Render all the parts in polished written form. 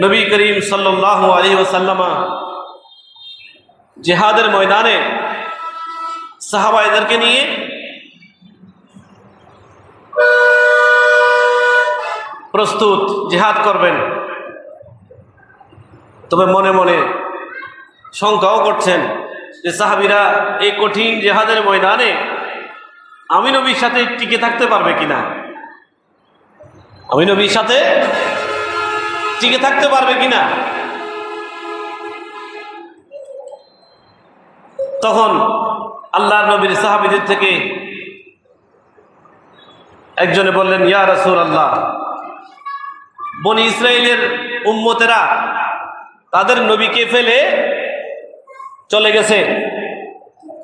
নবী করিম সাল্লাল্লাহু আলাইহি ওয়াসাল্লাম জিহাদের ময়দানে সাহাবায়েদেরকে নিয়ে প্রস্তুত জিহাদ করবেন। তবে মনে মনে শঙ্কাও করছেন যে সাহাবীরা এই কঠিন জিহাদের ময়দানে আমি নবীর সাথে টিকে থাকতে পারবে কিনা, আমি নবীর সাথে টিকে থাকতে পারবে কিনা। তখন আল্লাহর নবীর সাহাবীদের থেকে একজনে বললেন, ইয়া রাসূলুল্লাহ, বনি ইসরাইলের উম্মতেরা তাদের নবীকে ফেলে চলে গেছে,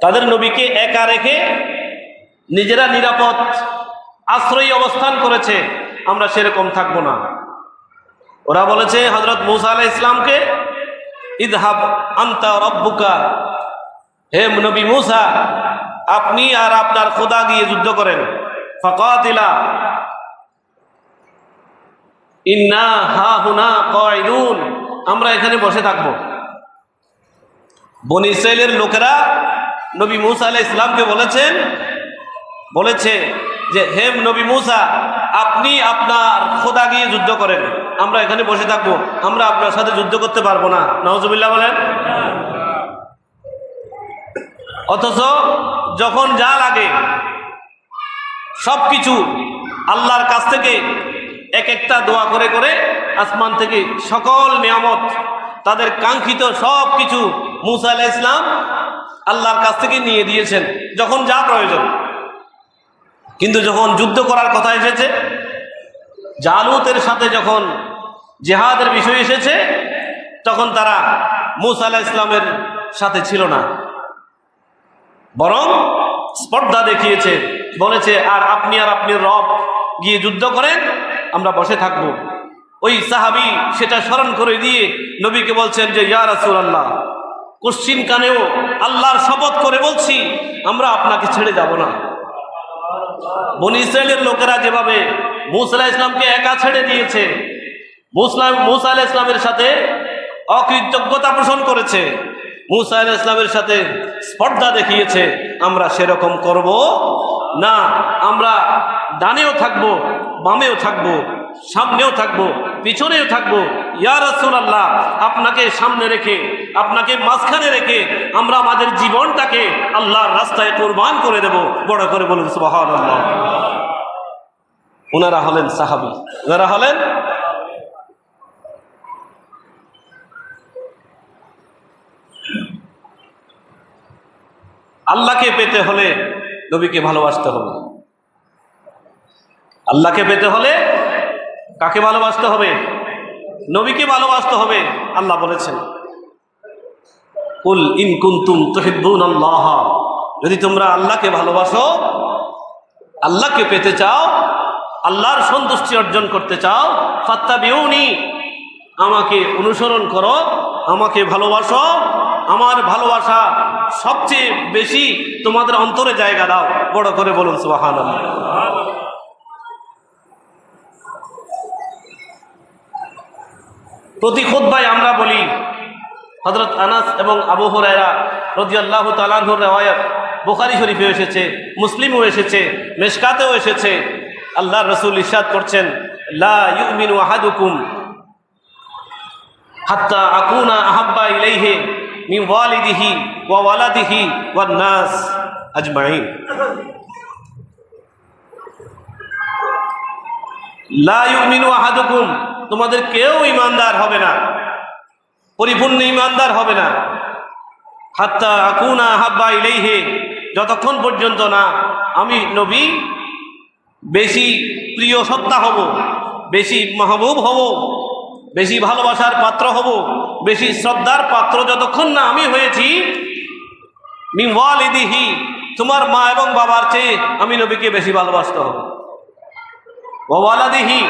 তাদের নবীকে একা রেখে নিজেরা নিরাপদ আশ্রয়ী অবস্থান করেছে, আমরা সেরকম থাকবো না। ওরা বলেছে হযরত মূসা আলাইহিস সালামকে, ইযহাব আনতা রাব্বুকা, হে নবী মূসা, আপনি আর আপনার খোদা গিয়ে যুদ্ধ করেন। ফাকাতিলা ইন্না হাহুনা কাঈদুন, আমরা এখানে বসে থাকবো। বনি ইসরাইলের লোকেরা নবী মূসা আলাইহিস সালামকে বলেছে যে হে নবী মূসা, আপনি আপনার খোদা গিয়ে যুদ্ধ করেন, আমরা এখানে বসে থাকবো, আমরা আপনার সাথে যুদ্ধ করতে পারবো না। নাউজুবিল্লাহ বলেন। অথচ যখন যা লাগে সবকিছু আল্লাহর কাছ থেকে এক একটা দোয়া করে করে আসমান থেকে সকল নিয়ামত, তাদের কাঙ্ক্ষিত সব কিছু মূসা আলাইহিস সালাম আল্লাহর কাছ থেকে নিয়ে দিয়েছেন যখন যা প্রয়োজন। কিন্তু যখন যুদ্ধ করার কথা এসেছে, জালুতের সাথে যখন জিহাদের বিষয় এসেছে, তখন তারা মূসা আলাইহিস সালামের সাথে ছিল না, বরং স্পর্ধা দেখিয়েছে, বলেছে আর আপনার রব গিয়ে যুদ্ধ করেন, আমরা বসে থাকবো। ওই সাহাবী সেটা স্মরণ করে দিয়ে নবীকে বলছেন যে ইয়া রাসূলুল্লাহ, কোশ্চিন কানেও আল্লাহর শপথ করে বলছি, আমরা আপনাকে ছেড়ে যাব না। বনি ইসরাইলের লোকেরা যেভাবে মূসা আলাইহিস সালামকে একা ছেড়ে দিয়েছে, মূসা আলাইহিস সালামের সাথে অকৃতজ্ঞতা পোষণ করেছে, মূসা আলাইহিস সালামের সাথে স্পর্ধা দেখিয়েছে, আমরা সেরকম করব না। আমরা ডানেও থাকবো, বামেও থাকবো, সামনেও থাকবো, পিছনেও থাকবো। ইয়া রাসূলুল্লাহ, আপনাকে সামনে রেখে, আপনাকে মাঝখানে রেখে আমরা আমাদের জীবনটাকে আল্লাহর রাস্তায় কুরবান করে দেব। বড় করে বলুন সুবহানাল্লাহ। ওনারা হলেন সাহাবী, ওনারা হলেন আল্লাহকে পেতে হলে নবীকে ভালোবাসতে হবে। আল্লাহকে পেতে হলে কাকে ভালোবাসতে হবে? নবীকে ভালোবাসতে হবে। আল্লাহ বলেছেন, কুল ইন কুনতুম তুহিব্বুনাল্লাহ, যদি তোমরা আল্লাহকে ভালোবাসো, আল্লাহকে পেতে চাও, আল্লাহর সন্তুষ্টি অর্জন করতে চাও, ফাত্তাবিউনি, আমাকে অনুসরণ করো, আমাকে ভালোবাসো, আমার ভালোবাসা সবচেয়ে বেশি তোমাদের অন্তরে জায়গা দাও। বড় করে বলুন সুবহানাল্লাহ। প্রতি খুতবায় আমরা বলি, হযরত আনাস এবং আবু হুরায়রা রাদিয়াল্লাহু তাআলা আনহুর riwayat বুখারী শরীফে এসেছে, মুসলিমও এসেছে, মিশকাতেও এসেছে। আল্লাহর রাসূল ইরশাদ করছেন, লা ইউমিনু আহাদুকুম হাত্তা আকুনা আহাব্বা ইলাইহি মিন ওয়ালিদিহি ওয়া ওয়ালাদিহি ওয়ান নাস আজমাইন। লা ইউমিনু আহাদুকুম, তোমাদের কেউ ঈমানদার হবে না, পরিপূর্ণ ঈমানদার হবে না। হাত্তা আকুনা আহাব্বা ইলাইহি, যতক্ষণ পর্যন্ত না আমি নবী বেশি প্রিয় সত্তা হব, বেশি মাহবুব হব, বেশি ভালোবাসার পাত্র হব, বেশি শ্রদ্ধার পাত্র যতক্ষণ না আমি হয়েছি। মিন ওয়ালিদিহি, তোমার মা এবং বাবার চেয়ে আমি নবীকে বেশি ভালোবাসতে হবে। ওয়া ওয়ালাদিহি,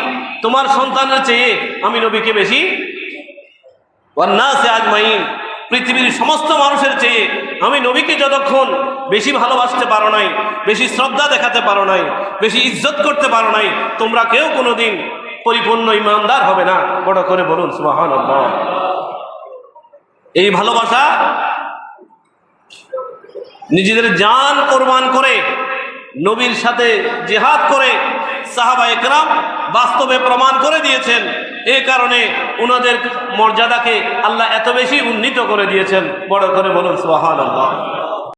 তোমার সন্তানের চেয়ে আমি নবীকে বেশি, ওয়ান নাস আজমাইন, পৃথিবীর সমস্ত মানুষের চেয়ে আমি নবীকে যতক্ষণ বেশি ভালোবাসতে পারো নাই, বেশি শ্রদ্ধা দেখাতে পারো নাই, বেশি ইজ্জত করতে পারো নাই, তোমরা কেউ কোনোদিন পরিপূর্ণ ইমানদার হবে না। বড় করে বলুন সুবহানাল্লাহ। এই ভালোবাসা নিজেদের জান কোরবান করে নবীর সাথে জিহাদ করে সাহাবা একরাম বাস্তবে প্রমাণ করে দিয়েছেন। এই কারণে ওনাদের মর্যাদাকে আল্লাহ এত বেশি উন্নীত করে দিয়েছেন। বড় করে বলুন সুবহানাল্লাহ।